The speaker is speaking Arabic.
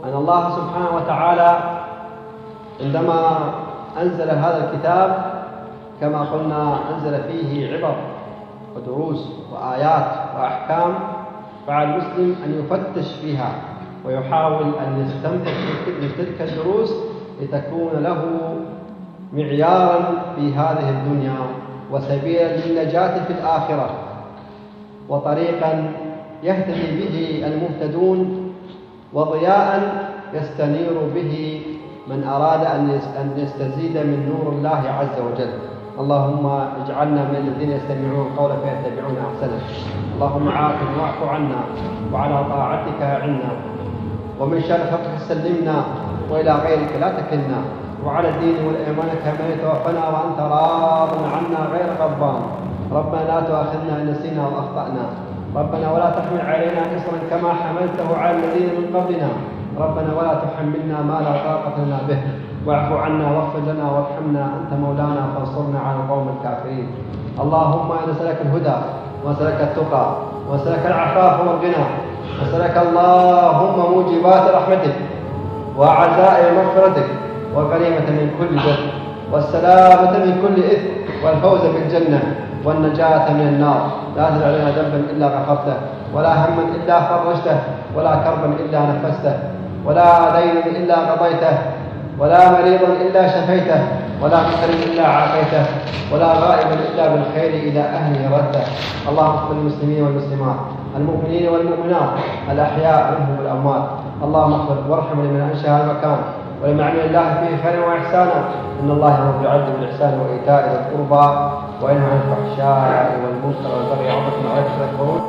أن الله سبحانه وتعالى عندما أنزل هذا الكتاب كما قلنا أنزل فيه عبر ودروس وآيات وأحكام، فعلى المسلم أن يفتش فيها ويحاول أن يستمتع بتلك الدروس لتكون له معيارا في هذه الدنيا وسبيلا للنجاة في الآخرة وطريقا يهتدي به المهتدون وضياء يستنير به من أراد أن يستزيد من نور الله عز وجل. اللهم اجعلنا من الذين يستمعون القول فيتبعون أحسنه. اللهم عافنا واعف عنا وعلى طاعتك أعنا ومن شر خلقك سلمنا وإلى غيرك لا تكلنا وعلى الدين والإيمان كما يتوفنا وأنت راض عنا غير غضبان. ربنا لا تؤاخذنا إن نسينا وأخطأنا. ربنا ولا تحمل علينا إصرا كما حملته على الذين من قبلنا. ربنا ولا تحملنا ما لا طاقة لنا به واعف عنا واغفر لنا وارحمنا أنت مولانا فانصرنا على القوم الكافرين. اللهم إنا نسألك الهدى ونسألك التقى ونسألك العفاف والغنى نسألك اللهم موجبات رحمتك وعزائم مغفرتك والغنيمة من كل بر والسلامة من كل إثم والفوز بالجنة والنجاة من النار. لا تدع لنا ذنبا إلا غفرته ولا هما إلا فرجته ولا كربا إلا نفسته ولا دينا إلا قضيته ولا مريضا إلا شفيته ولا فقرا إلا عافيته ولا غائبا إلا بالخير إلى أهله رده. اللهم اغفر للمسلمين والمسلمات المؤمنين والمؤمنات الأحياء منهم والأموات. اللهم اغفر وارحم لمن أنشأ هذا المكان ولمن عمل الله فيه خيرا وإحسانا. إن الله يأمر بالعدل والإحسان وإيتاء ذي القربى وينهى عن الفحشاء والمنكر والبغي يعظكم لعلكم تذكرون.